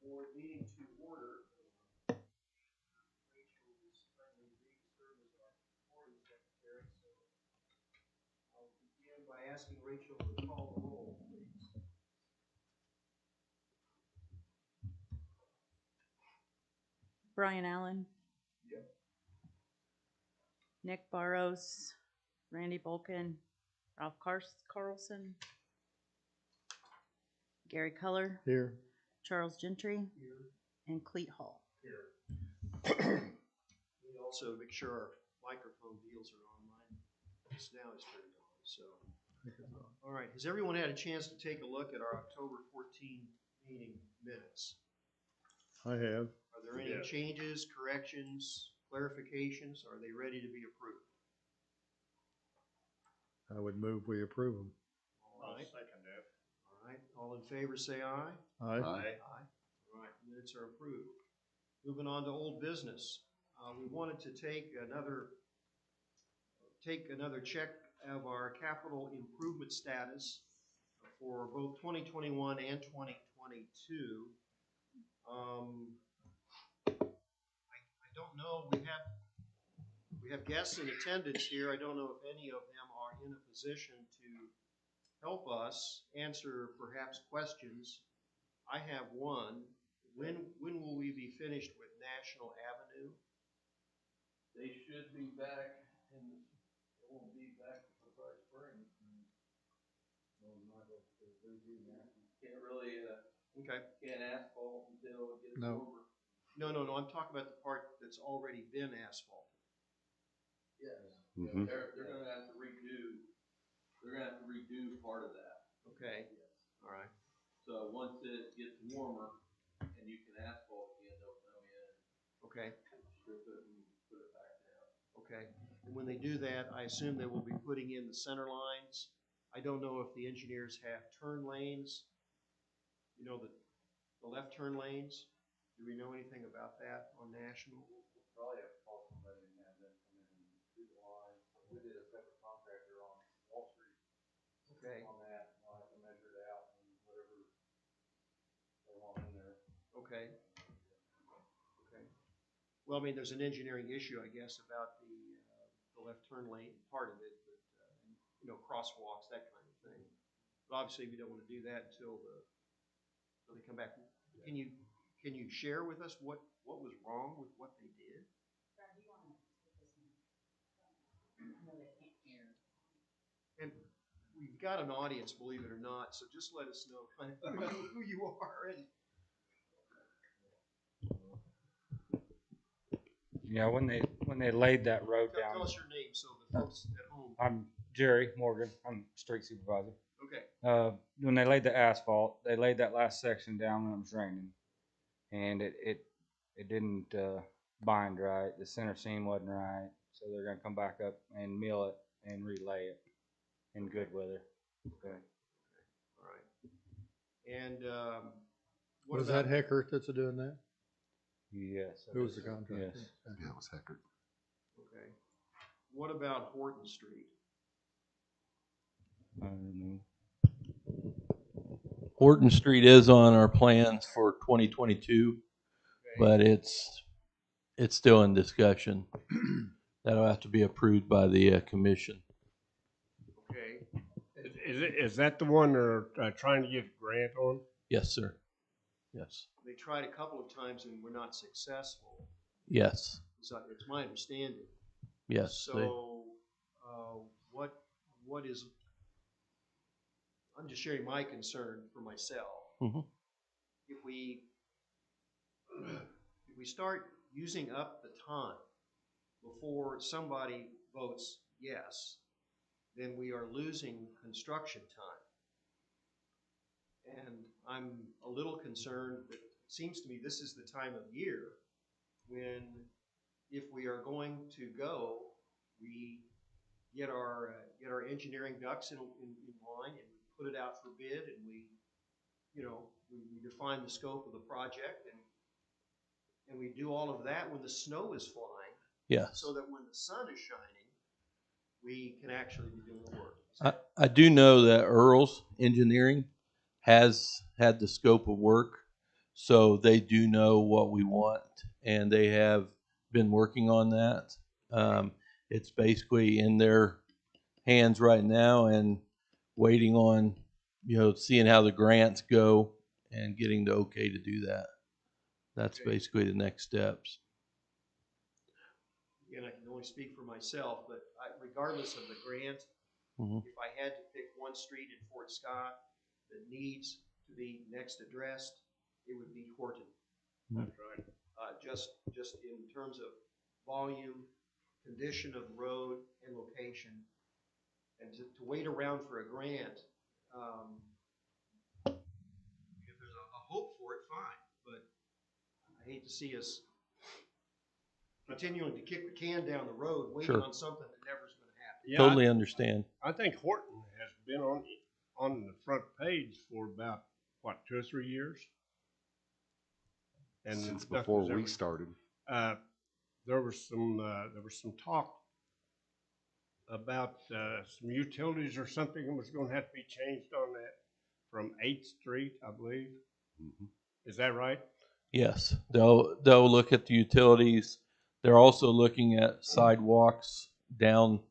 for meeting to order. Rachel is kindly agreed to serve as our recording secretary, so I'll begin by asking Rachel to call the roll, please. Brian Allen. Yep. Nick Barros, Randy Bolkin, Ralph Carlson, Gary Culler, Here. Charles Gentry, Here. and Cleet Hall. Here. We also make sure our microphone deals are on. Mine just now is turned on. So, all right. Has everyone had a chance to take a look at our October 14 meeting minutes? I have. Are there any changes, corrections, clarifications? Are they ready to be approved? I would move we approve them. All right. Second that. All right. All in favor say aye. Aye. Aye. All right. Minutes are approved. Moving on to old business. We wanted to take another check of our capital improvement status for both 2021 and 2022. I don't know. We have guests in attendance here. I don't know if any of them are in a position to help us answer perhaps questions. I have one. When will we be finished with National Avenue? They should be back, and it won't be back before probably spring. Can't really, Okay. can't asphalt until it gets No. over. No. I'm talking about the part that's already been asphalted. Yes. Mm-hmm. They're gonna have to redo. They're gonna have to redo part of that. Okay. Yes. All right. So once it gets warmer and you can asphalt again, they'll come in, Okay. strip it, and put it back down. Okay. And when they do that, I assume they will be putting in the center lines. I don't know if the engineers have turn lanes. You know, the left turn lanes. Do we know anything about that on National? We'll probably have to call somebody and have them come in and do the line. We did a separate contractor on Wall Street. Okay. On that, and I'll have to measure it out and whatever they want in there. Okay. Okay. Well, I mean, there's an engineering issue, I guess, about the left turn lane part of it, but you know, crosswalks, that kind of thing. But obviously, we don't want to do that until they come back. Can you share with us what was wrong with what they did? Brad, do you want to take this one? I know they can't hear. And we've got an audience, believe it or not, so just let us know kind of who you are. And Yeah, when they laid that road down. tell us your name so the folks at home. I'm Jerry Morgan. I'm street supervisor. Okay. When they laid the asphalt, they laid that last section down when it was raining, and it didn't bind right. The center seam wasn't right, so they're gonna come back up and mill it and relay it in good weather. Okay. All right. And Was that Heckert that's doing that? Yes. Who was the contractor? Yes. Yeah, it was Heckert. okay. What about Horton Street? I don't know. Horton Street is on our plans for 2022, Okay. but it's still in discussion. That'll have to be approved by the commission. Okay. Is that the one they're trying to get a grant on? Yes, sir. Yes. They tried a couple of times and were not successful. Yes. So it's my understanding. Yes. So what is? I'm just sharing my concern for myself. Mhm. If we start using up the time before somebody votes yes, then we are losing construction time. And I'm a little concerned that it seems to me this is the time of year when, if we are going to go, we get our engineering ducks in line and we put it out for bid and we define the scope of the project and we do all of that when the snow is flying. Yes. So that when the sun is shining, we can actually be doing the work. I do know that Earl's Engineering has had the scope of work, So they do know what we want, and they have been working on that. It's basically in their hands right now and waiting on, seeing how the grants go and getting the okay to do that. That's Okay. basically the next steps. Again, I can only speak for myself, but regardless of the grant, Mhm. if I had to pick one street in Fort Scott that needs to be next addressed, it would be Horton. That's right. Just in terms of volume, condition of the road, and location. And to wait around for a grant, if there's a hope for it, fine. But I hate to see us continuing to kick the can down the road, waiting Sure. on something that never's going to happen. Yeah, Totally understand. I think Horton has been on the front page for about, what, 2 or 3 years? And Since nothing's before we ever- started. There was some talk about some utilities or something that was going to have to be changed on that from 8th Street, I believe. Mhm. Is that right? Yes, they'll look at the utilities. They're also looking at sidewalks down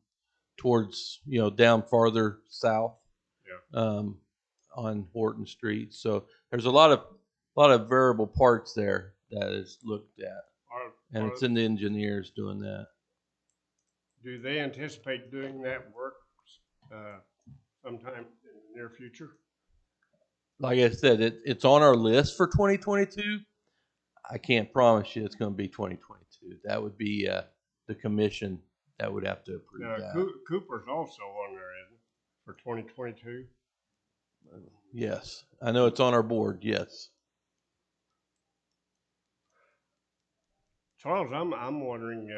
towards, down farther south. Yeah. On Horton Street. So there's a lot of variable parts there that is looked at, and it's in the engineers doing that. Do they anticipate doing that work sometime in the near future? Like I said, it's on our list for 2022. I can't promise you it's going to be 2022. That would be the commission that would have to approve Now, that. Cooper's also on there, isn't it, for 2022? Yes, I know it's on our board. Yes. Charles, I'm wondering,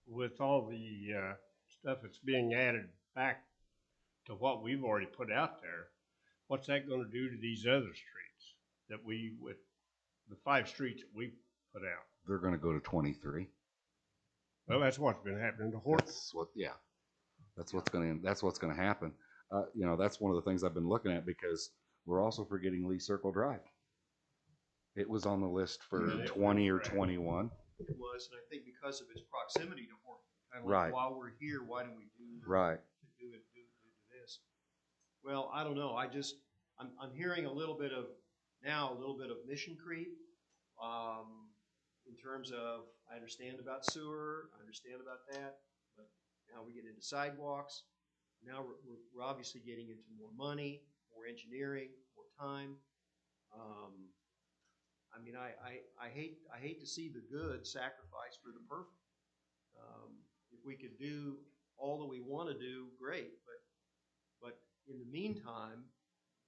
with all the stuff that's being added back to what we've already put out there, what's that going to do to these other streets with the 5 streets that we put out? They're going to go to 23. Well, that's what's been happening to Horton. That's what's going to happen. That's one of the things I've been looking at, because we're also forgetting Lee Circle Drive. It was on the list for 20 or 21. It was, and I think because of its proximity to Horton, kind of Right. like, while we're here, why don't we do Right. do this? Well, I don't know. I'm hearing a little bit of mission creep. In terms of, I understand about sewer, I understand about that, but now we get into sidewalks. Now we're obviously getting into more money, more engineering, more time. I hate to see the good sacrificed for the perfect. If we could do all that we want to do, great. But in the meantime,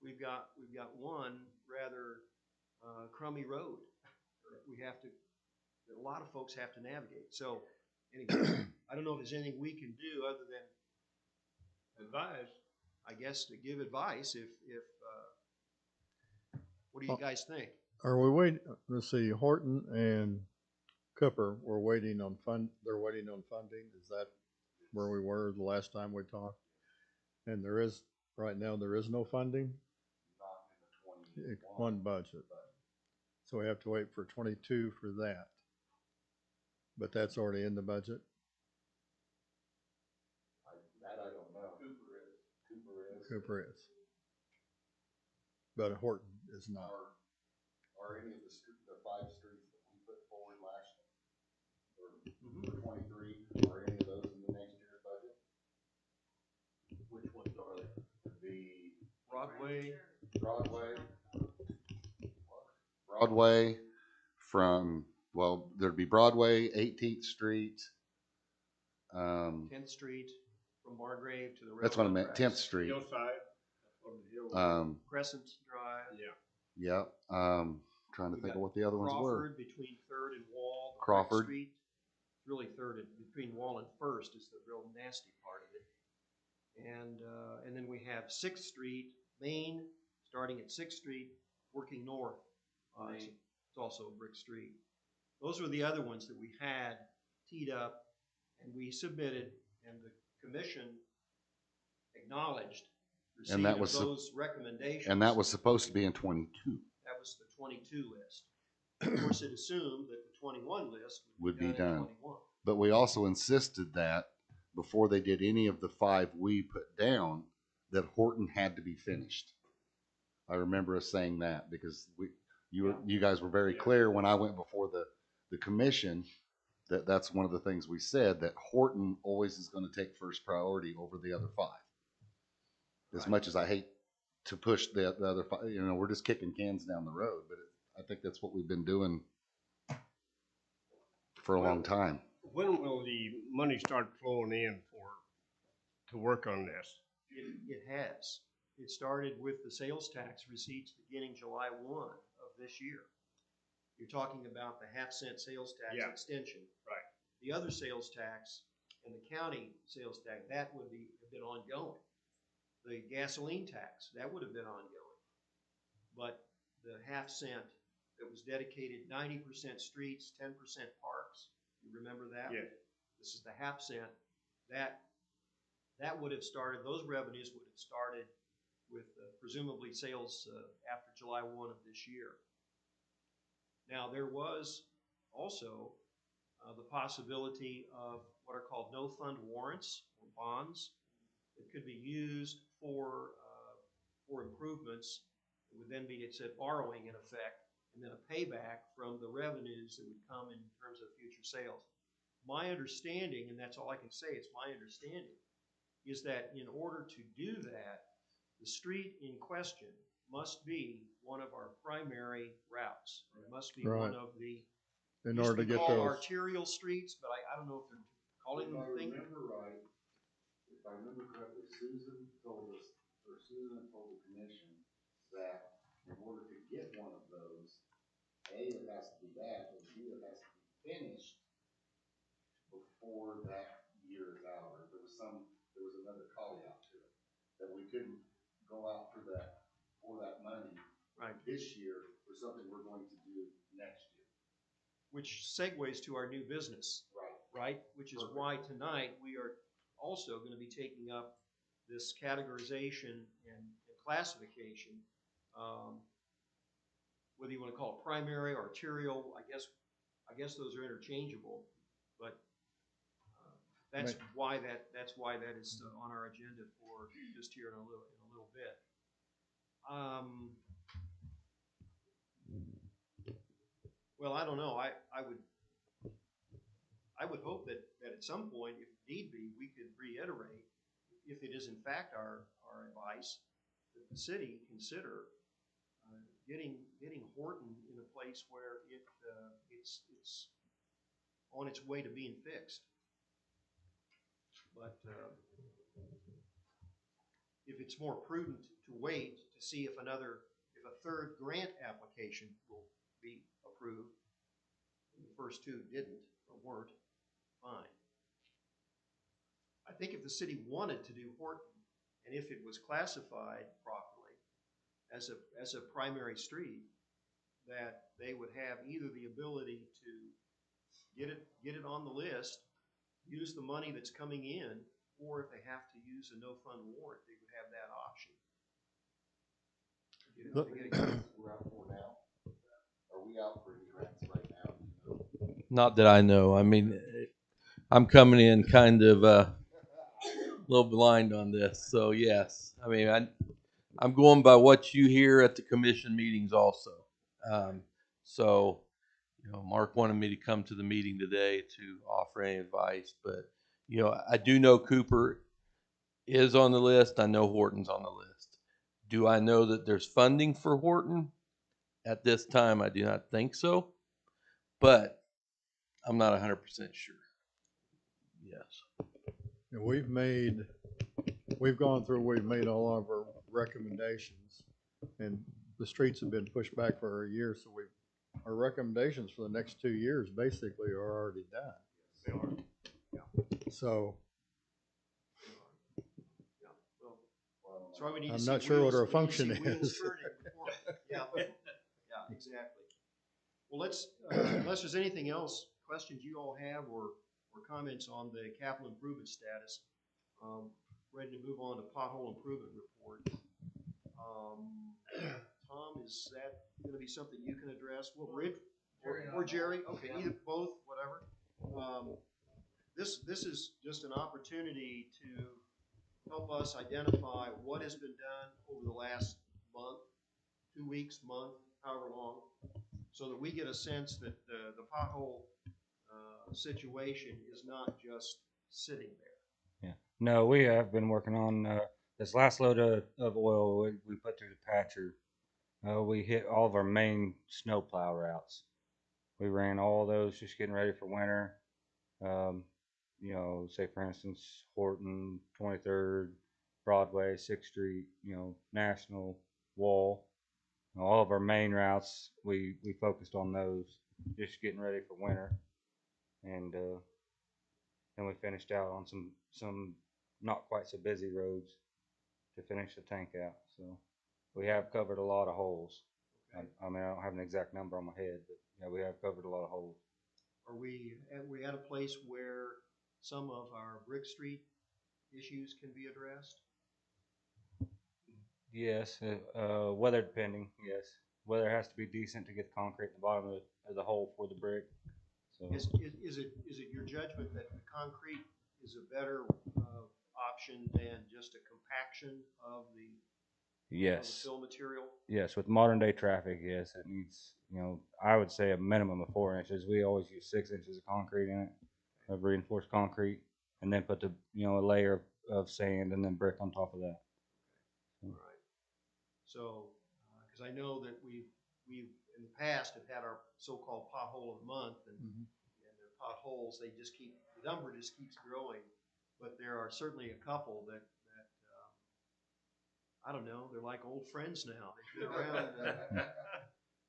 we've got one rather crummy road that a lot of folks have to navigate. So anyway, I don't know if there's anything we can do other than advise. I guess to give advice. If what do you guys think? Are we waiting? Let's see, Horton and Cooper, they're waiting on funding. Is that where we were the last time we talked? And right now there is no funding? It's one budget. So we have to wait for 22 for that. But that's already in the budget? That I don't know. Cooper is. But Horton is not. Are any of the 5 streets that we put forward last year, or 23, are any of those in the next year's budget? Which ones are they? The Broadway. Broadway there'd be Broadway, 18th Street. 10th Street from Margrave to the railroad. That's what I meant, 10th tracks. Street. Hillside. That's what the hill Crescent Drive. Yeah. Yeah. Trying to think of what the other ones were. Crawford between 3rd and Wall. Crawford. Street. Really 3rd and between Wall and 1st is the real nasty part of it. And then we have 6th Street, Main, starting at 6th Street, working north. It's also a brick street. Those were the other ones that we had teed up and we submitted, and the commission acknowledged receipt that of was sup- those recommendations. And that was supposed to be in 22. That was the 22 list. Of course, it assumed that the 21 list Would be in done. 21. But we also insisted that before they did any of the 5 we put down, that Horton had to be finished. I remember us saying that because you guys were very clear when I went before the commission that that's one of the things we said, that Horton always is going to take first priority over the other 5. As Right. much as I hate to push the other 5, we're just kicking cans down the road, but I think that's what we've been doing for a long time. When will the money start flowing in to work on this? It has. It started with the sales tax receipts beginning July 1 of this year. You're talking about the half-cent sales tax Yeah. extension. Right. The other sales tax and the county sales tax, that would have been ongoing. The gasoline tax, that would have been ongoing. But the half-cent that was dedicated 90% streets, 10% parks, you remember that? Yes. This is the half-cent. That would have started, those revenues would have started with presumably sales after July 1 of this year. Now, there was also the possibility of what are called no-fund warrants or bonds that could be used for improvements. It would then be, it said, borrowing in effect, and then a payback from the revenues that would come in terms of future sales. My understanding, and that's all I can say, it's my understanding, is that in order to do that, the street in question must be one of our primary routes. It must be Right. one of the, In used order to to be get called those. arterial streets, but I don't know if they're calling them things. Right, if I remember correctly, Susan told the commission that in order to get one of those, A, it has to be that, and B, it has to be finished before that year is out, or there was another caveat to it, that we couldn't go out for that money Right. this year for something we're going to do next year. Which segues to our new business, right? Which is Perfect. why tonight we are also going to be taking up this categorization and classification. Whether you want to call it primary, arterial, I guess those are interchangeable, but that's why that is on our agenda for just here in a little bit. Well, I don't know. I would hope that at some point, if need be, we could reiterate, if it is in fact our advice, that the city consider getting Horton in a place where it's on its way to being fixed. But if it's more prudent to wait to see if a third grant application will be approved, and the first 2 didn't or weren't, fine. I think if the city wanted to do Horton, and if it was classified properly as a primary street, that they would have either the ability to get it on the list, use the money that's coming in, or if they have to use a no-fund warrant, they would have that option. We're out for now. Are we out for any grants right now? Not that I know. I mean, I'm coming in kind of a little blind on this. So yes, I mean, I'm going by what you hear at the commission meetings also. So, Mark wanted me to come to the meeting today to offer any advice, but I do know Cooper is on the list. I know Horton's on the list. Do I know that there's funding for Horton? At this time, I do not think so, but I'm not 100% sure. Yes. And we've gone through, we've made all of our recommendations, and the streets have been pushed back for a year, so our recommendations for the next 2 years basically are already done. They are. So That's why we need to I'm see not sure what wheels- our we need to function see wheels is. turning before- yeah, exactly. Well, let's, unless there's anything else, questions you all have or comments on the capital improvement status, ready to move on to pothole improvement report. Tom, is that gonna be something you can address? Well, Rich, or Jerry, okay, either, both, whatever. This is just an opportunity to help us identify what has been done over the last month, 2 weeks, month, however long, so that we get a sense that the pothole situation is not just sitting there. Yeah. No, we have been working on this last load of oil we put through the patcher. We hit all of our main snowplow routes. We ran all those just getting ready for winter. You know, say for instance, Horton, 23rd, Broadway, 6th Street, you know, National, Wall. All of our main routes, we focused on those, just getting ready for winter. And then we finished out on some not quite so busy roads to finish the tank out. So we have covered a lot of holes. Okay. I mean, I don't have an exact number on my head, but yeah, we have covered a lot of holes. Are we at a place where some of our Brick Street issues can be addressed? Yes, weather depending. Yes, weather has to be decent to get the concrete in the bottom of the hole for the brick. So Is it your judgment that the concrete is a better option than just a compaction of the yes, fill material? yes, with modern day traffic, yes, it needs, you know, I would say a minimum of 4 inches. We always use 6 inches of concrete in it, of reinforced concrete, and then put a layer of sand and then brick on top of that. All right. So, because I know that we've in the past have had our so-called pothole of the month, and the potholes, the number just keeps growing. But there are certainly a couple that I don't know, they're like old friends now. They've been around.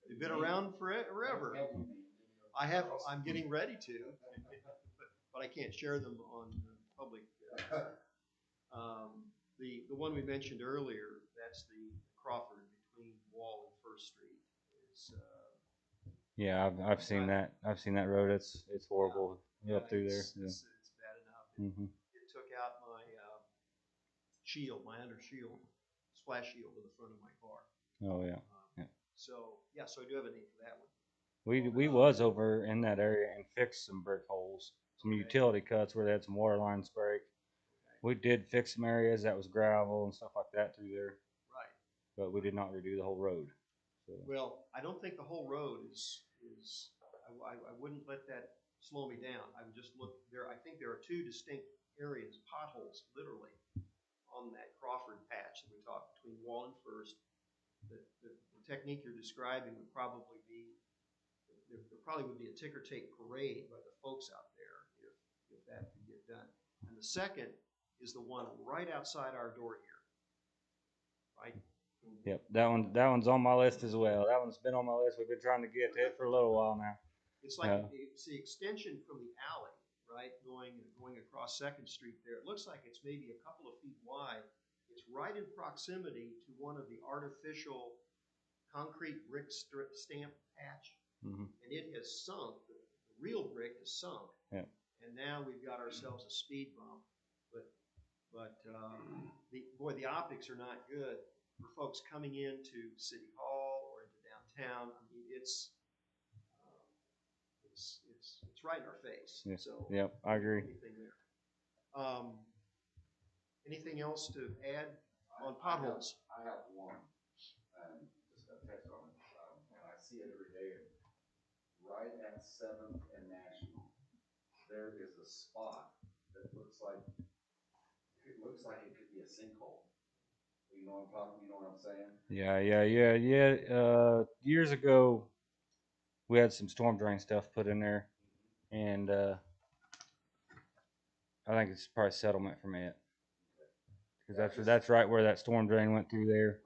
They've been around forever. I'm getting ready to, but I can't share them on public. The one we mentioned earlier, that's the Crawford between Wall and First Street. Yeah, I've seen that. I've seen that road. It's horrible up through there. Yeah. It's bad enough. It took out my shield, my under shield, splash shield in the front of my car. Oh yeah. Yeah. So I do have a name for that one. We was over in that area and fixed some brick holes, some utility cuts where they had some water lines break. We did fix some areas that was gravel and stuff like that through there. Right. But we did not redo the whole road. So. Well, I don't think the whole road is. I wouldn't let that slow me down. I would just look there. I think there are two distinct areas, potholes, literally, on that Crawford patch that we talked between Wall and First. The technique you're describing would probably be. There probably would be a ticker tape parade by the folks out there if that could get done. And the second is the one right outside our door here. Right? Yep, that one's on my list as well. That one's been on my list. We've been trying to get to it for a little while now. It's like it's the extension from the alley, right, going across 2nd Street there. It looks like it's maybe a couple of feet wide. It's right in proximity to one of the artificial concrete brick stamp patch, and it has sunk. The real brick has sunk, and now we've got ourselves a speed bump. But the optics are not good for folks coming into City Hall or into downtown. I mean, it's right in our face. Yeah. So yep, I agree. Anything there? Anything else to add on potholes? I have one, and just a text on it, and I see it every day. Right at 7th and National, there is a spot that looks like it could be a sinkhole. You know what I'm talking? You know what I'm saying? Yeah. Years ago, we had some storm drain stuff put in there, and I think it's probably settlement from it, because that's right where that storm drain went through there.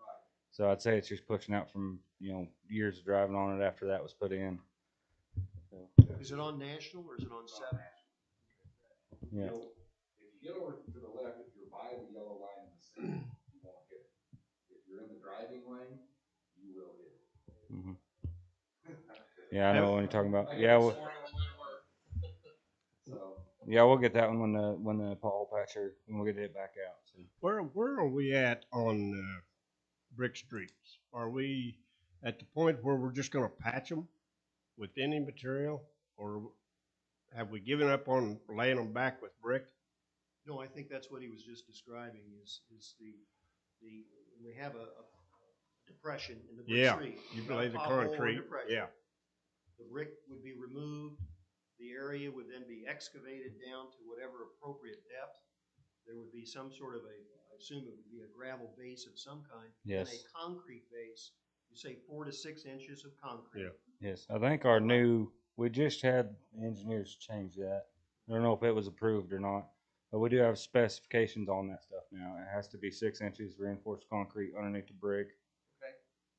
So I'd say it's just pushing out from years of driving on it after that was put in. So. Is it on National or is it on 7th? Yeah. If you get over to the left, if you're by the yellow line in the center, you won't hit it. If you're in the driving lane, you will hit it. Yeah, I know what you're talking about. Yeah. Yeah, we'll get that one when the pothole patcher, when we get it back out. So. Where are we at on brick streets? Are we at the point where we're just gonna patch them with any material? Or have we given up on laying them back with brick? No, I think that's what he was just describing is when we have a depression in the brick Yeah, street. you got a lay the pothole or concrete, depression, yeah. The brick would be removed, the area would then be excavated down to whatever appropriate depth. There would be some sort of I assume it would be a gravel base of some kind. Yes. And a concrete base, you say 4 to 6 inches of concrete. Yeah. Yes, I think we just had engineers change that. I don't know if it was approved or not, but we do have specifications on that stuff now. It has to be 6 inches reinforced concrete underneath the brick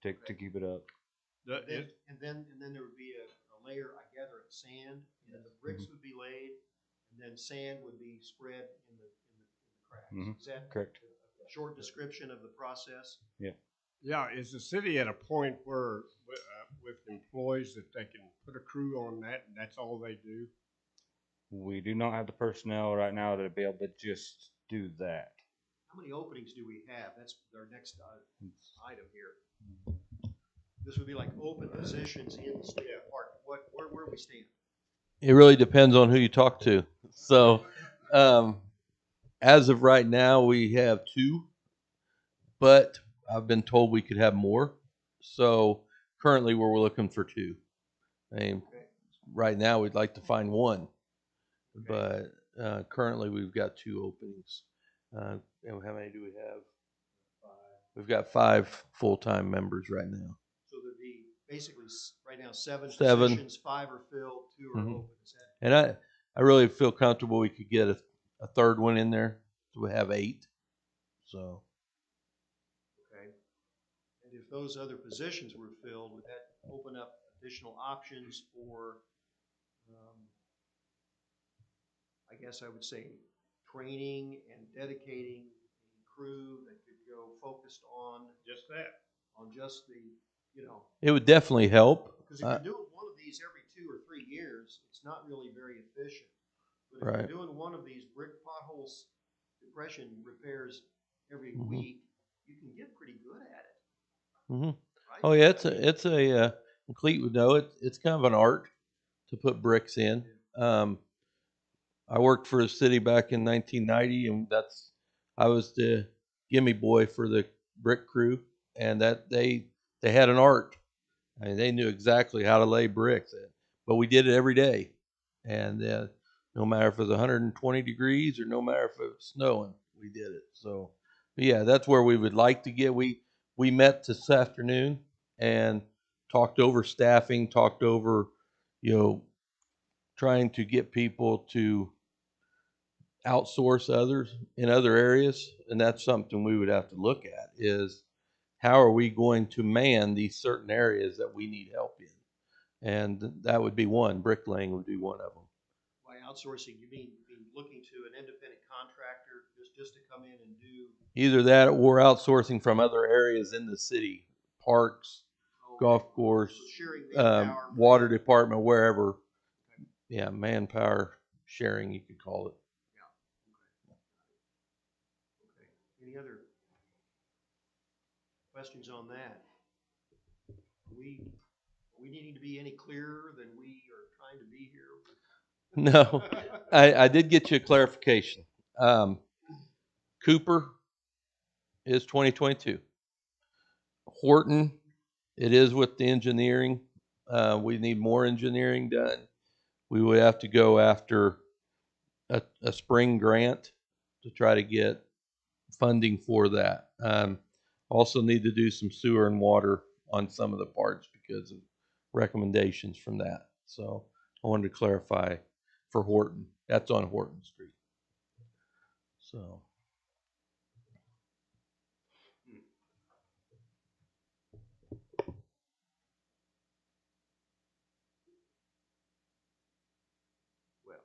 to keep it up. And then there would be a layer, I gather, of sand, and then the bricks would be laid, and then sand would be spread in the cracks. Is that Correct. a short description of the process? Yeah. Yeah, is the city at a point where, with employees, that they can put a crew on that and that's all they do? We do not have the personnel right now to be able to just do that. How many openings do we have? That's our next item here. This would be like open positions in the state department. Where we stand? It really depends on who you talk to. So, as of right now, we have 2, but I've been told we could have more. So currently we're looking for 2. I mean, right now we'd like to find 1, but currently we've got 2 openings. And how many do we have? 5. We've got 5 full-time members right now. So there'd be basically right now 7 7. positions, 5 are filled, 2 are open. Is that? And I really feel comfortable we could get a third one in there, so we have 8. So. Okay. And if those other positions were filled, would that open up additional options for, I guess I would say, training and dedicating a crew that could go focused on Just that. on just the, It would definitely help. because if you're doing one of these every 2 or 3 years, it's not really very efficient. But if Right. you're doing one of these brick potholes depression repairs every Mhm. week, you can get pretty good at it. Mm-hmm. Right? Oh yeah, it's a Cleet would know it's kind of an art to put bricks in. I worked for a city back in 1990, and I was the gimme boy for the brick crew, and that they had an art. I mean, they knew exactly how to lay bricks, but we did it every day, and no matter if it was 120 degrees or no matter if it was snowing, we did it. So, yeah, that's where we would like to get. We met this afternoon and talked over staffing, talked over, trying to get people to outsource others in other areas. And that's something we would have to look at is how are we going to man these certain areas that we need help in? And that would be one. Bricklaying would be one of them. By outsourcing, you mean looking to an independent contractor just to come in and do Either that or outsourcing from other areas in the city, parks, golf course, sharing manpower, water department, wherever. Yeah, manpower sharing, you could call it. Okay. Any other questions on that? Are we needing to be any clearer than we are trying to be here? No, I did get you a clarification. Cooper is 2022. Horton, it is with the engineering. We need more engineering done. We would have to go after a spring grant to try to get funding for that. Also need to do some sewer and water on some of the parts because of recommendations from that. So I wanted to clarify for Horton. That's on Horton Street. So. Well,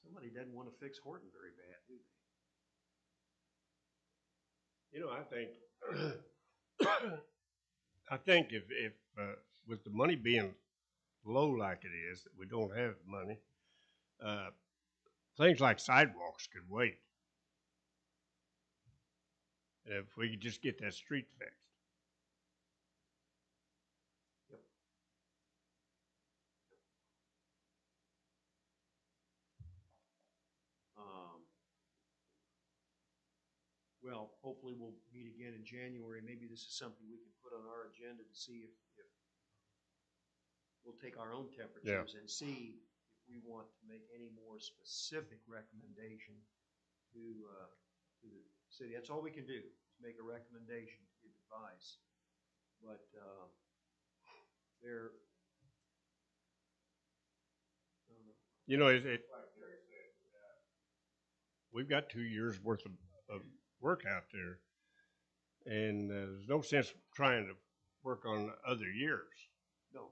somebody doesn't want to fix Horton very bad, do they? I think if with the money being low like it is, that we don't have the money, things like sidewalks could wait. If we could just get that street fixed. Well, hopefully we'll meet again in January. Maybe this is something we can put on our agenda to see if we'll take our own temperatures and see if we want to make any more specific recommendation to the city. That's all we can do, is make a recommendation, give advice. But there, You know, we've got 2 years worth of work out there, and there's no sense trying to work on other years. no.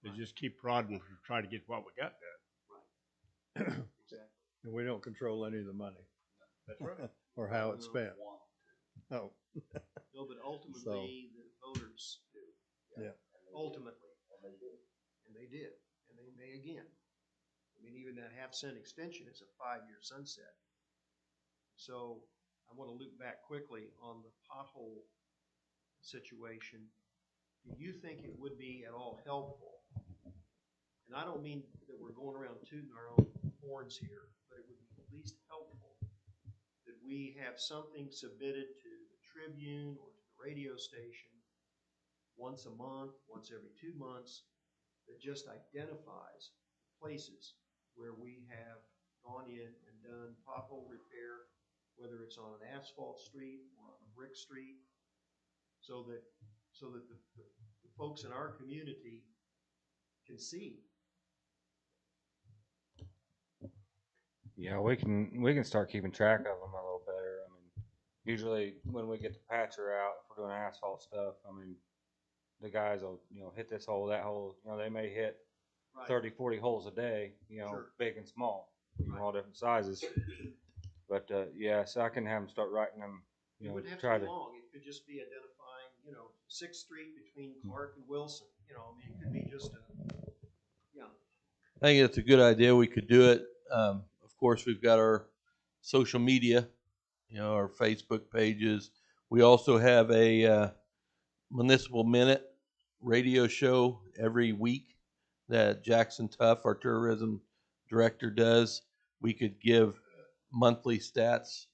They just keep prodding to try to get what we got done. Exactly. And we don't control any of the money That's right. or how it's spent. Oh, No, but ultimately, the voters do. Yeah. Ultimately. And they did, and they may again. I mean, even that half-cent extension is a 5-year sunset. So I want to loop back quickly on the pothole situation. Do you think it would be at all helpful? And I don't mean that we're going around tooting our own horns here, but it would be at least helpful that we have something submitted to the Tribune or to the radio station once a month, once every 2 months, that just identifies places where we have gone in and done pothole repair, whether it's on an asphalt street or on a brick street, so that the folks in our community can see. Yeah, we can start keeping track of them a little better. I mean, usually when we get the patcher out, if we're doing asphalt stuff, I mean, the guys will, hit this hole, that hole, they may hit Right. 30, 40 holes a day, Sure. big and small, Right. all different sizes. But, yeah, so I can have them start writing them, It wouldn't have try to be to, long. It could just be identifying, 6th Street between Clark and Wilson. I mean, it could be just a, I think it's a good idea. We could do it. Of course, we've got our social media, our Facebook pages. We also have a Municipal Minute radio show every week that Jackson Tuff, our tourism director, does. We could give monthly stats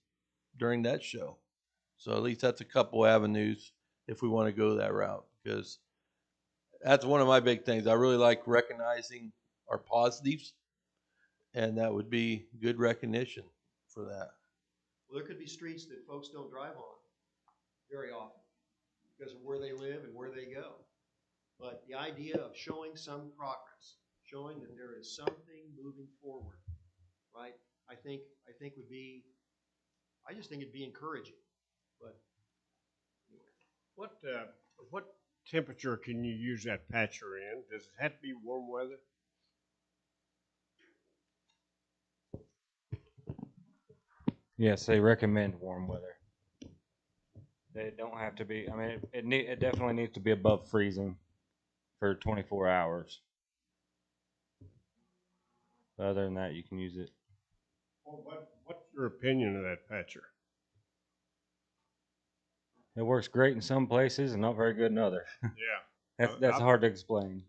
during that show. So at least that's a couple avenues if we want to go that route, because that's one of my big things. I really like recognizing our positives, and that would be good recognition for that. well, there could be streets that folks don't drive on very often because of where they live and where they go. But the idea of showing some progress, showing that there is something moving forward, right? I just think it'd be encouraging. But anyway. What temperature can you use that patcher in? Does it have to be warm weather? yes, they recommend warm weather. They don't have to be, I mean, it definitely needs to be above freezing for 24 hours. Other than that, you can use it. Well, what's your opinion of that patcher? It works great in some places and not very good in others. Yeah. That's hard to explain.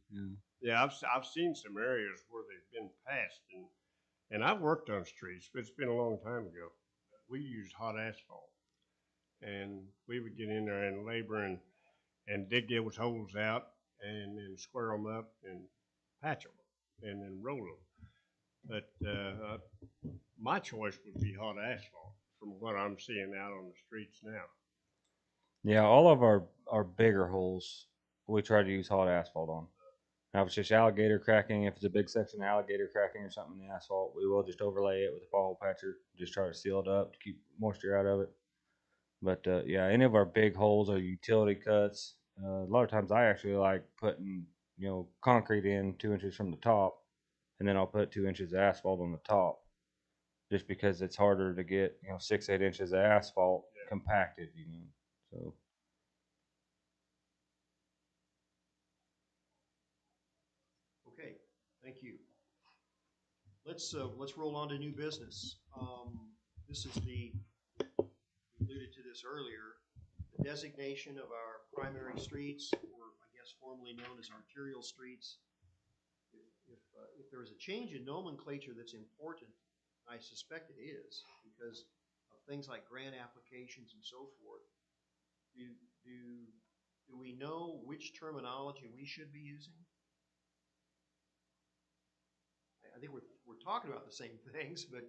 Yeah, I've seen some areas where they've been patched, and I've worked on streets, but it's been a long time ago. We used hot asphalt, and we would get in there and labor and dig those holes out and then square them up and patch them and then roll them. But my choice would be hot asphalt from what I'm seeing out on the streets now. Yeah, all of our bigger holes, we try to use hot asphalt on. Now, if it's just alligator cracking, if it's a big section of alligator cracking or something in the asphalt, we will just overlay it with a pothole patcher, just try to seal it up to keep moisture out of it. But, yeah, any of our big holes or utility cuts, a lot of times I actually like putting, concrete in 2 inches from the top, and then I'll put 2 inches of asphalt on the top, just because it's harder to get, 6, 8 inches of asphalt compacted, so. let's roll on to new business. This is we alluded to this earlier, the designation of our primary streets, or I guess formerly known as arterial streets. If there is a change in nomenclature that's important, I suspect it is, because of things like grant applications and so forth. Do we know which terminology we should be using? I think we're talking about the same things, but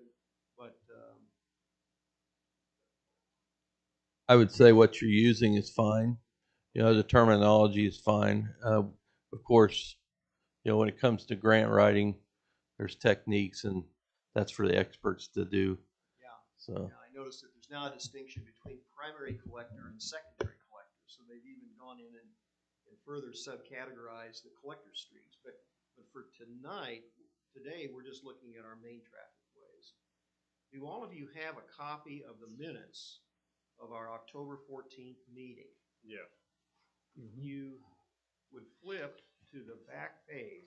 I would say what you're using is fine. You know, the terminology is fine. Of course, you know, when it comes to grant writing, there's techniques, and that's for the experts to do. yeah. So Yeah, I noticed that there's now a distinction between primary collector and secondary collector. So they've even gone in and further subcategorized the collector streets. But for today, we're just looking at our main traffic ways. Do all of you have a copy of the minutes of our October 14th meeting? Yeah. If you would flip to the back page,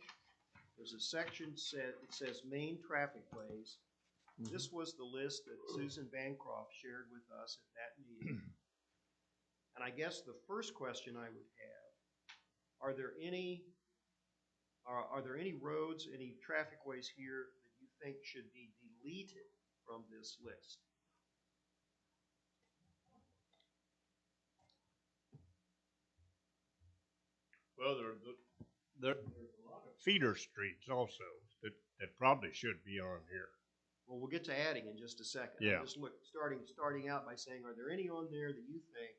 there's a section it says main traffic ways. This was the list that Susan Bancroft shared with us at that meeting. And I guess the first question I would have, are there any roads, any traffic ways here that you think should be deleted from this list? Well, there's a lot of feeder streets also that probably should be on here. Well, we'll get to adding in just a second. Yeah. I'll just starting out by saying, are there any on there that you think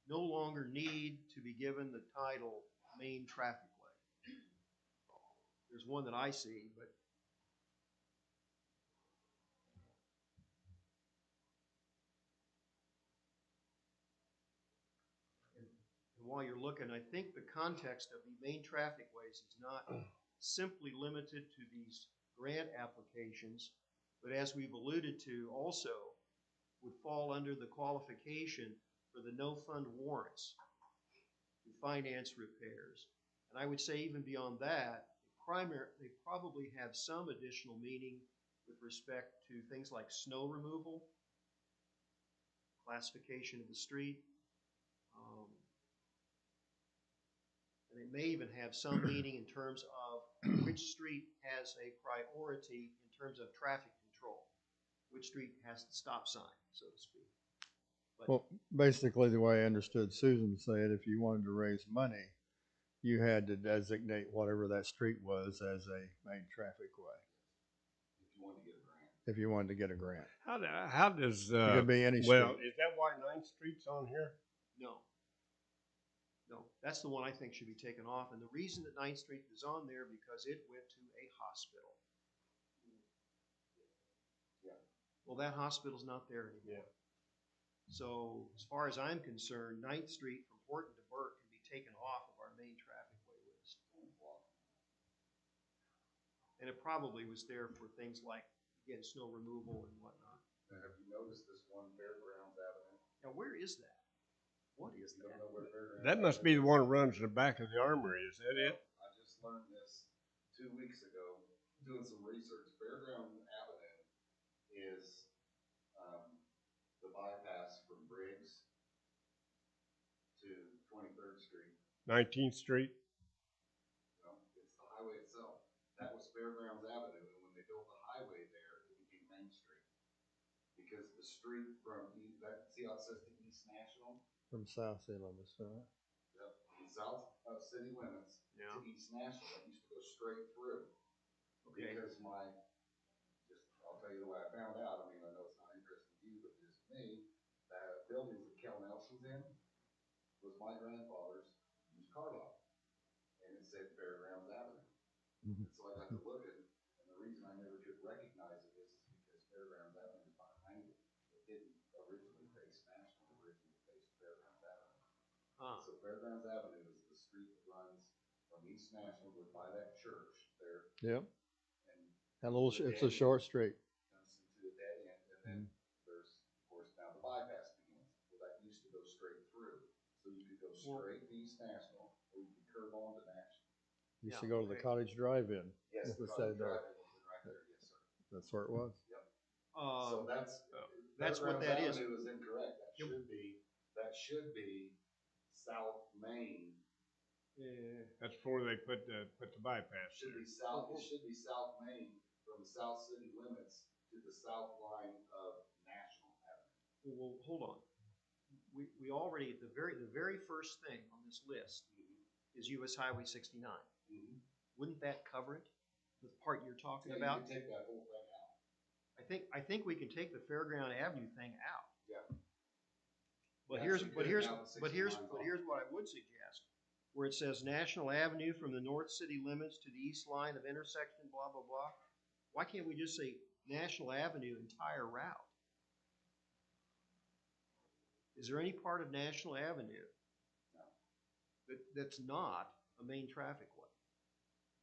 no longer need to be given the title main traffic way? There's one that I see, but and while you're looking, I think the context of the main traffic ways is not simply limited to these grant applications, but as we've alluded to, also would fall under the qualification for the no-fund warrants to finance repairs. And I would say even beyond that, they probably have some additional meaning with respect to things like snow removal, classification of the street, and it may even have some meaning in terms of which street has a priority in terms of traffic control, which street has the stop sign, so to speak. But Well, basically, the way I understood Susan say it, if you wanted to raise money, you had to designate whatever that street was as a main traffic way. If you wanted to get a grant. How does It could be any well, street. is that why 9th Street's on here? no, that's the one I think should be taken off. And the reason that 9th Street is on there because it went to a hospital. Well, that hospital's not there anymore. Yeah. So as far as I'm concerned, 9th Street from Horton to Burke can be taken off of our main traffic way list. And it probably was there for things like, again, snow removal and whatnot. Now, have you noticed this one Fairgrounds Avenue? Now, where is that? What is You don't that? know where Fairgrounds That must be the one that runs in the back of the armory. Is that it? I just learned this 2 weeks ago, doing some research. Fairgrounds Avenue is the bypass from Briggs to 23rd Street. 19th Street? No, it's the highway itself. That was Fairgrounds Avenue, and when they built the highway there, it became Main Street. Because the street from, see how it says to East National? From South End on this side. Yep, from south of city limits Yeah. to East National, it used to go straight through. Okay. Because I'll tell you the way I found out, I mean, I know it's not interesting to you, but it is to me, the buildings that Kel Nelson's in was my grandfather's used car lot. And it said Fairgrounds Avenue. And so I got to looking, and the reason I never could recognize it is because Fairgrounds Avenue is behind it. It didn't originally face National, it originally faced Fairgrounds Avenue. So Fairgrounds Avenue is the street that runs from East National, goes by that church there. Yep. And It's a short street. comes into a dead end, and then there's, of course, now the bypass begins. Well, that used to go straight through. So you could go straight to East National, or you could curve on to National. Used to go to the Cottage Drive-In. Yes, It was Cottage said there. Drive-In was right there. That's where it was. So that's what Fairgrounds that is. Avenue is incorrect. Yep. That should be South Main. Yeah, that's before they put the bypass Should there. be south, it should be South Main from the south city limits to the south line of National Avenue. Well, hold on. We already, the very first thing on this list is US Highway 69. Wouldn't that cover it? The part you're talking Yeah, about? you can take that whole thing out. I think we can take the Fairground Avenue thing out. Yeah. But Yeah, here's, so but get it here's, down to but here's, 69 but here's what I would suggest. Where it says National Avenue from the north city limits to the east line of intersection, blah, blah, blah. Why can't we just say National Avenue entire route? Is there any part of National Avenue that's not a main traffic way?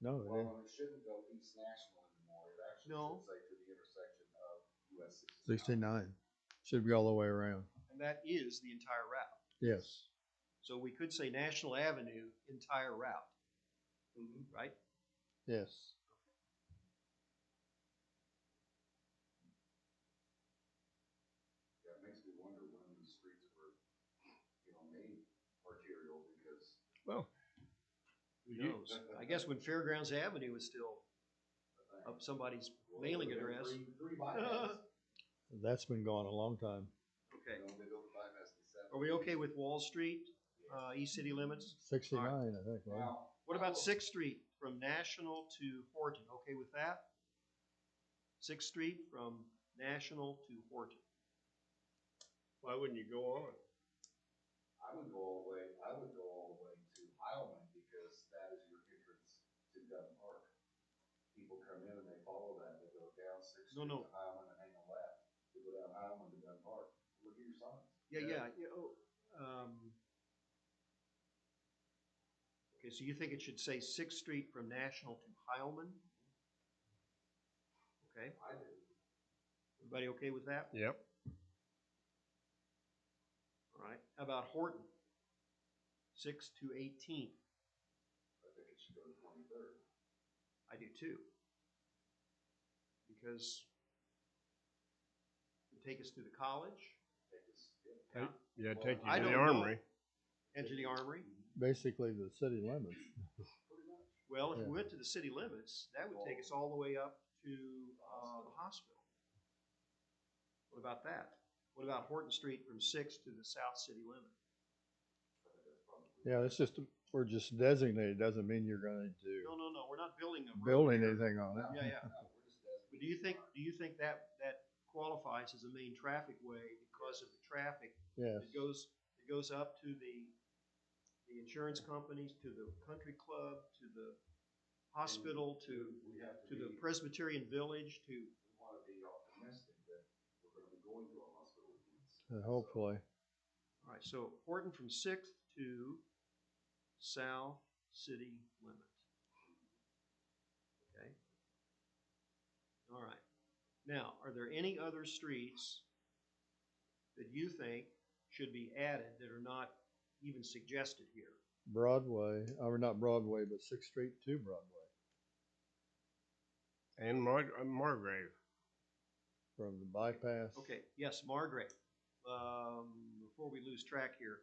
No, it ain't. Well, it shouldn't go East National anymore. It actually No. should say to the intersection of US 69. 69. Should be all the way around. And that is the entire route. Yes. So we could say National Avenue entire route, right? Yes. Yeah, it makes me wonder when these streets were, made arterial because. Well, Who knows? I guess when Fairgrounds Avenue was still up somebody's mailing address. Three bypass. That's been gone a long time. Okay. They built the bypass in the 70s. Are we okay with Wall Street, East City limits? 69, I think. Right? Now, What about Sixth Street from National to Horton? Okay with that? Sixth Street from National to Horton. why wouldn't you go on? I would go all the way to Heilman because that is your entrance to Gun Park. People come in and they follow that. They go down 6th Street No. to Heilman and hang a left. They go down Heilman to Gun Park. Look at your signs. Yeah. Okay, so you think it should say Sixth Street from National to Heilman? Okay, I do. everybody okay with that? Yep. All right, how about Horton? 6th to 18th. I think it should go to 23rd. I do too. Because it take us to the college, Take this, Yeah, take you I to the don't know. armory. enter the armory. Basically the city limits. pretty much. Well, if we Yeah. went to the city limits, that would take us all the way up to the hospital. What about that? What about Horton Street from 6th to the south city limit? I think that's probably. Yeah, it's just, we're just designated. Doesn't mean you're going to No, we're not building a road building here. anything on it. Yeah. No, we're just designated. But do you think that qualifies as a main traffic way because of the traffic Yes. that goes up to the insurance companies, to the country club, to the hospital, to We have to the be, Presbyterian village, to, we want to be optimistic that we're going to be going to a hospital again. Hopefully. all right, so Horton from 6th to south city limit. Okay. All right. Now, are there any other streets that you think should be added that are not even suggested here? Broadway, or not Broadway, but 6th Street to Broadway. And Margrave. From the bypass. Okay, yes, Margaret. Before we lose track here,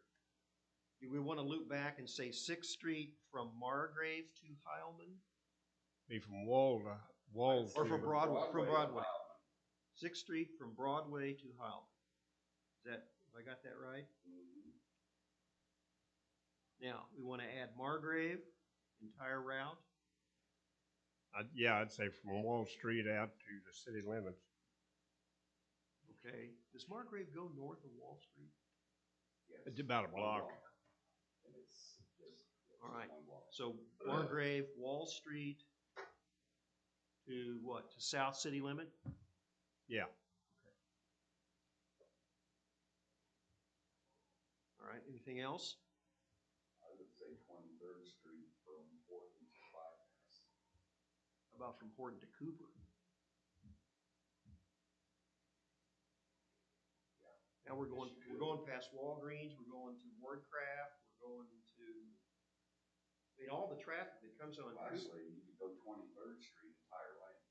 do we want to loop back and say 6th Street from Margrave to Heilman? Be from wall to wall. Or from to- Broadway, from Broadway. Wow. 6th Street from Broadway to Heilman. Have I got that right? Now, we want to add Margrave, entire route. I'd say from Wall Street out to the city limits. Okay, does Margrave go north of Wall Street? Yes. It's about a One block. And it's just. All right. one block. So Margrave, Wall Street to what? To South City limit? Yeah. All right, anything else? I would say 23rd Street from Horton to bypass. How about from Horton to Cooper? Now we're going past Walgreens, we're going to Wordcraft, we're going to, all the traffic that comes on Well, Cooper. actually, you could go 23rd Street entire lane.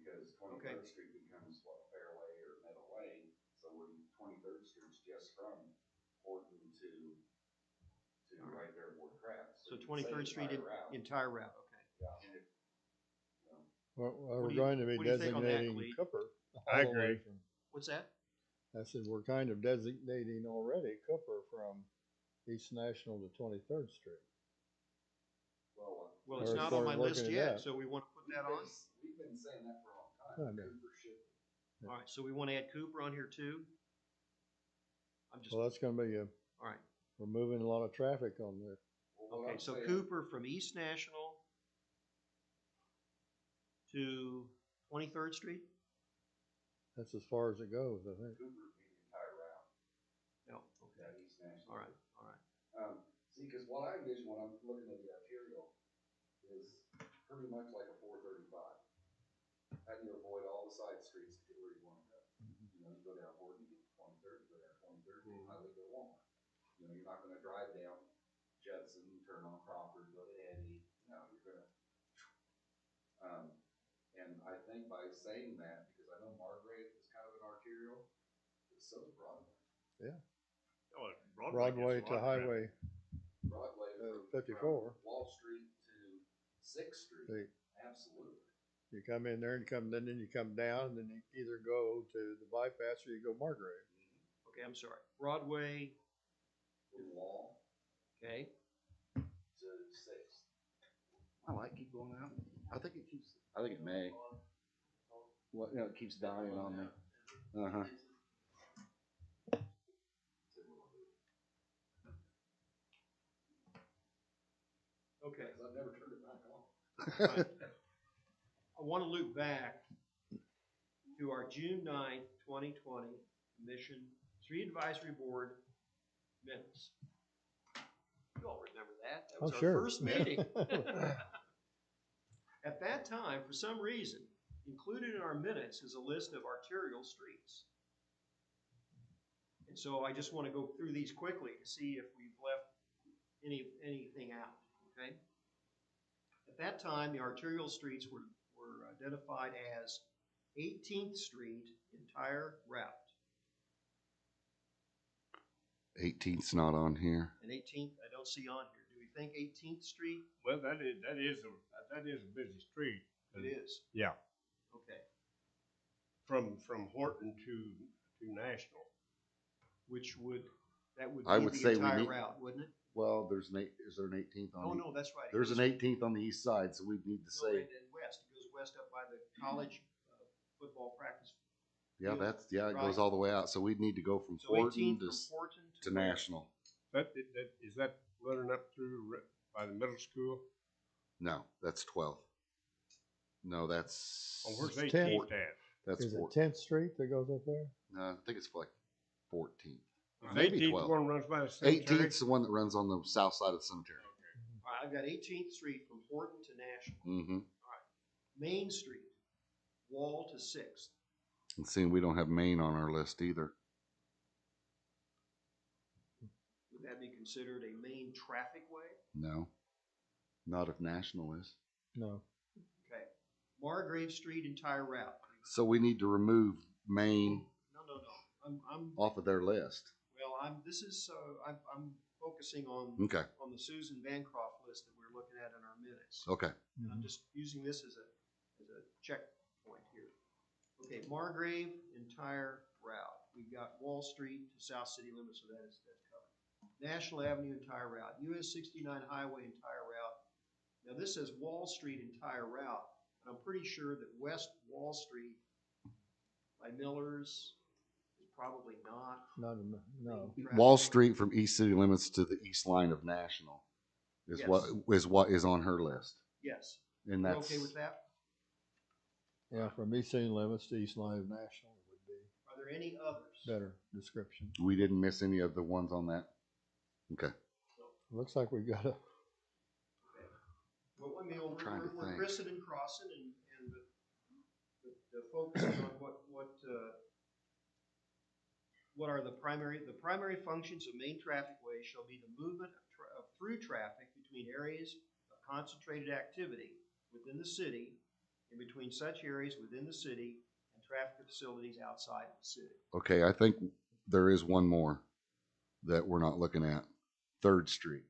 because Okay. 23rd Street becomes what, Fairway or Meadow Lane, so when 23rd Street's just from Horton to right there at Ward Crafts. So you can say 23rd Street entire route. entire route, okay. Yeah, and if, you know, Well, What we're do you- going to be what do you think on that, designating Clete? Cooper. I all the way agree. from- What's that? I said, we're kind of designating already Cooper from East National to 23rd Street. Well, Or it's not on my start list looking at yet, that. so we want to put that on? we've been saying that for a long I time. know. Cooper should be. All right, so we want to add Cooper on here too? I'm just, Well, all that's gonna be right. we're moving a lot of traffic on there. Well, what Okay, I'm so saying- Cooper from East National to 23rd Street? That's as far as it goes, I think. Cooper would be the entire route, No, okay, that East National. all right, all right. See, cause what I envision when I'm looking at the arterial is pretty much like a 435. How do you avoid all the side streets to get where you wanna go? You know, you go down Horton, you get to 23rd, you go down 23rd, you highway, go to Walmart. You know, you're not gonna drive down Judson, turn on Crawford, go to Eddie, no, you're gonna, and I think by saying that, because I know Margrave is kind of an arterial, so is Broadway. Oh, Broadway gets a to lot of traffic. Highway Broadway from 54. Wall Street to 6th Street, Street. absolutely. You come in there and then you come down, and then you either go to the bypass or you go Margrave. Okay, I'm sorry. Broadway, From Wall okay, to 6th. I like keep going out. I think it may. What, you know, it keeps dying on me. Uh-huh. okay. I've never turned it back on. Right. I want to loop back to our June 9th, 2020 Commission Street Advisory Board minutes. You all remember that? That was Oh, our sure. first meeting. At that time, for some reason, included in our minutes is a list of arterial streets. And so I just want to go through these quickly to see if we've left anything out, okay? At that time, the arterial streets were identified as 18th Street entire route. 18th's not on here. And 18th, I don't see on here. Do we think 18th Street? Well, that is a busy street. It is. Yeah, Okay. from Horton to National. That would I be would the say we entire need- route, wouldn't it? Well, is there an 18th on Oh, the, no, that's right. It there's goes- an 18th on the east side, so we need to No, say, and west. It goes west up by the college football practice. yeah, it Right. goes all the way out. So we'd need to go from So Horton 18th to, from Horton to where? National. Is that running up through by the middle school? No, that's 12th. No, that's. Oh, where's It's 18th at? That's Is it 4th. 10th Street that goes up there? No, I think it's like 14th. Is Maybe 18th 12. one runs by the cemetery? 18th's the one that runs on the south side of the cemetery. All right, I've got 18th Street from Horton to National. Mm-hmm. Main Street, Wall to 6th. And seeing we don't have Maine on our list either. Would that be considered a main traffic way? No. Not if National is. No. Okay. Margrave Street entire route. So we need to remove Maine No. I'm off of their list. well. I'm focusing on Okay. on the Susan Bancroft list that we're looking at in our minutes. Okay. And I'm just using this as a checkpoint here. Okay, Margrave entire route. We've got Wall Street to South City limits, so that's covered. National Avenue entire route. US 69 Highway entire route. Now this says Wall Street entire route, and I'm pretty sure that West Wall Street by Miller's is probably not. No. main traffic. Wall Street from east city limits to the east line of National is Yes. what is on her list. Yes. And We're that's okay with that? Yeah, from east city limits to east line of National would be Are there any others? better description. we didn't miss any of the ones on that. Okay. Looks like we got a, Well, I mean, trying to we're think. crissing and crossing and the focusing on what are the primary functions of main traffic ways shall be the movement of through traffic between areas of concentrated activity within the city in between such areas within the city and traffic facilities outside of the city. Okay, I think there is one more that we're not looking at. 3rd Street,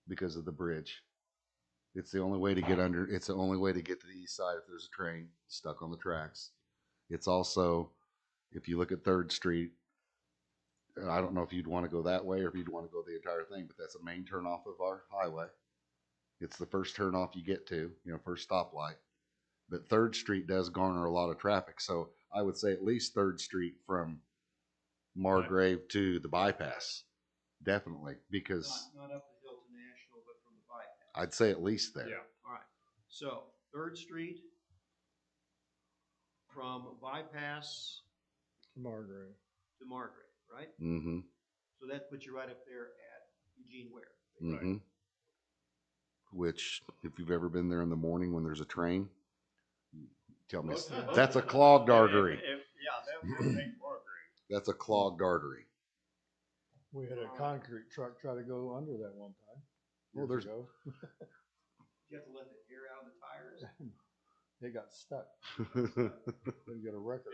because of the bridge. It's the only way to get under, it's the only way to get to the east side if there's a train stuck on the tracks. It's also, if you look at 3rd Street, I don't know if you'd want to go that way or if you'd want to go the entire thing, but that's a main turn off of our highway. It's the first turn off you get to, first stoplight. But 3rd Street does garner a lot of traffic. So I would say at least 3rd Street from Margrave to the bypass. Definitely. Because Not up the hill to National, but from the bypass. I'd say at least there. Yeah. All right. So 3rd Street from bypass Margaret. to Margaret, right? Mm-hmm. So that puts you right up there at Eugene Ware. Mm-hmm. Which, if you've ever been there in the morning when there's a train, tell me, that's a clogged artery. Yeah, that would make more great. That's a clogged artery. We had a concrete truck try to go under that one time. Well, years there's- ago. You have to let the air out of the tires. It got stuck. Didn't get a record.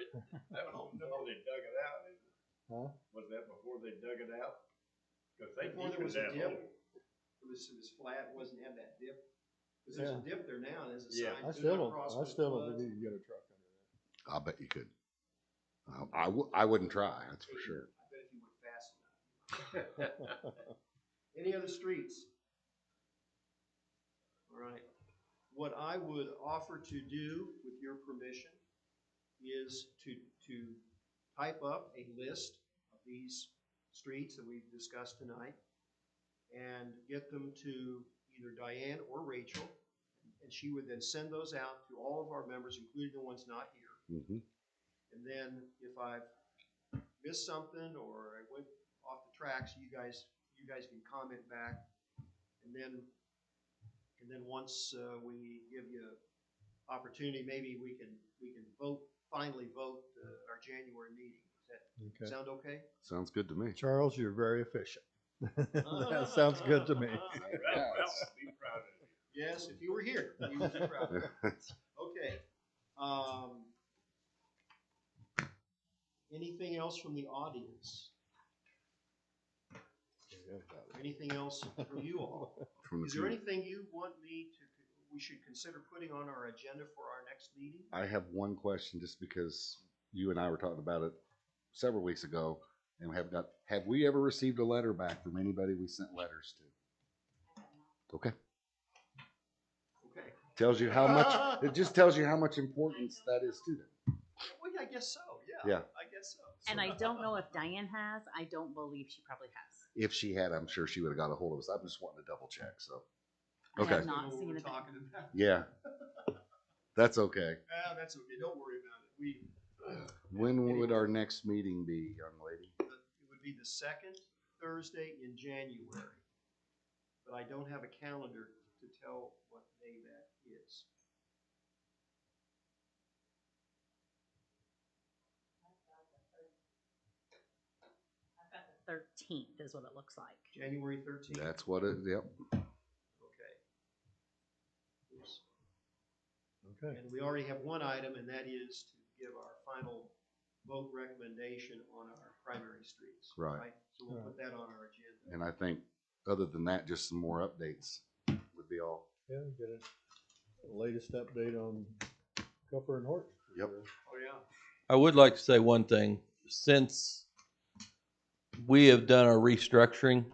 That was before they dug it out, isn't it? Huh? Was that before they dug it out? Because they Before there deepened was a that dip. hole. It was flat, it wasn't have that dip. Because there's a dip there now, and there's a Yeah. sign. I "Do still not don't, cross I with still don't floods." think you can get a truck under I bet you could. I wouldn't try, that's for sure. I bet if you went fast enough. Any other streets? All right. What I would offer to do, with your permission, is to type up a list of these streets that we've discussed tonight and get them to either Diane or Rachel, and she would then send those out to all of our members, including the ones not here. Mm-hmm. And then if I've missed something or I went off the tracks, you guys can comment back. And then once we give you opportunity, maybe we can finally vote our January meeting. Does that it. Okay. sound okay? Sounds good to me. Charles, you're very efficient. That sounds good to me. Ralph would be proud of you. Yes, if you were here, you would be proud of it. Okay. Anything else from the audience? Anything else from you all? From the Is there few- anything you want we should consider putting on our agenda for our next meeting? I have one question, just because you and I were talking about it several weeks ago, and have we ever received a letter back from anybody we sent letters to? Okay. Okay. Tells you how much, it just tells you how much importance that is to them. Well, yeah, I guess so. Yeah. Yeah. I guess so. And I don't know if Diane has. I don't believe she probably has. If she had, I'm sure she would have got a hold of us. I'm just wanting to double check, so. I Okay. have I don't know not what seen we're it. talking about. Yeah. That's okay. That's okay. Don't worry about it. When would our next meeting be, young lady? It would be the second Thursday in January, but I don't have a calendar to tell what day that is. I've got the 13th is what it looks like. January 13th? That's what it, yep. Okay. Oops. Okay. And we already have one item, and that is to give our final vote recommendation on our primary streets. Right. So we'll put that on our agenda. And I think, other than that, just some more updates would be all. Yeah, get a latest update on Cupper and Horton. Yep. Oh, yeah. I would like to say one thing. Since we have done our restructuring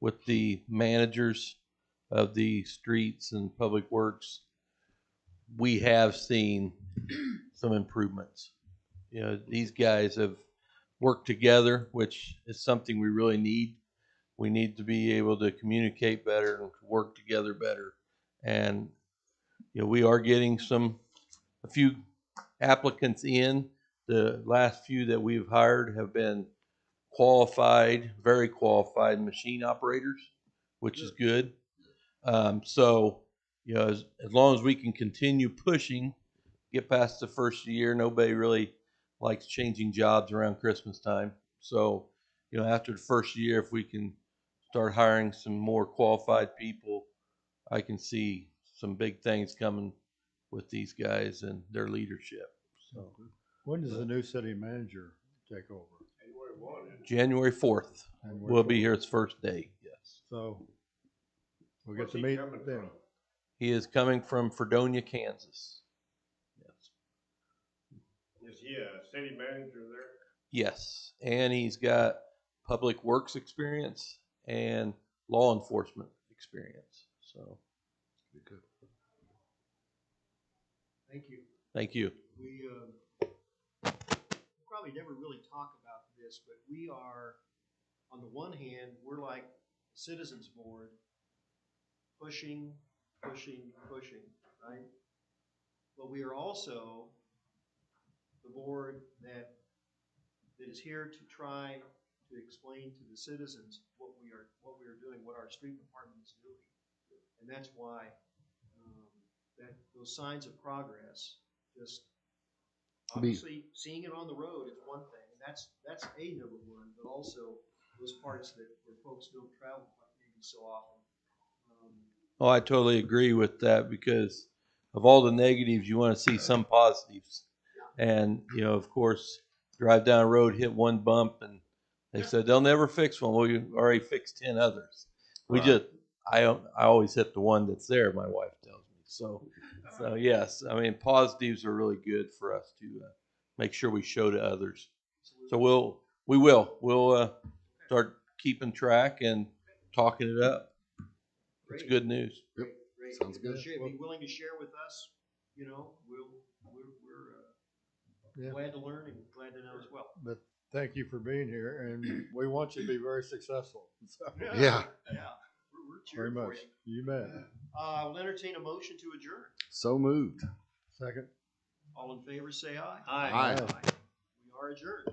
with the managers of the streets and public works, we have seen some improvements. You know, these guys have worked together, which is something we really need. We need to be able to communicate better and work together better. And, you know, we are getting a few applicants in. The last few that we've hired have been qualified, very qualified machine operators, which is good. So, you know, as long as we can continue pushing, get past the first year, nobody really likes changing jobs around Christmas time. So, you know, after the first year, if we can start hiring some more qualified people, I can see some big things coming with these guys and their leadership. So When does the new city manager take over? January 4th And will be here its first day. Yes. So we get to meet them. He is coming from Fredonia, Kansas. Yes. Is he a city manager there? Yes. And he's got public works experience and law enforcement experience. So Good. Thank you. thank you. We probably never really talk about this, but we are, on the one hand, we're like Citizens Board, pushing, right? But we are also the board that is here to try to explain to the citizens what we are doing, what our street department is doing, and that's why that those signs of progress, just obviously seeing it on the road is one thing, and that's a number one, but also those parts that where folks don't travel maybe so often. Oh, I totally agree with that because of all the negatives, you want to see some positives. And, you know, of course, drive down the road, hit one bump, and they said they'll never fix one. Well, you already fixed 10 others. I always hit the one that's there, my wife tells me. So yes, I mean, positives are really good for us to make sure we show to others. So we'll start keeping track and talking it up. It's Great. good news. Yep. Great. Sounds good. If you'd be willing to share with us, you know, we're glad to learn and glad to know as well. But thank you for being here, and we want you to be very successful. So, Yeah. We're very cheering for much. you. You bet. I'll entertain a motion to adjourn. So moved. Second. All in favor, say aye. Aye. Aye. We are adjourned.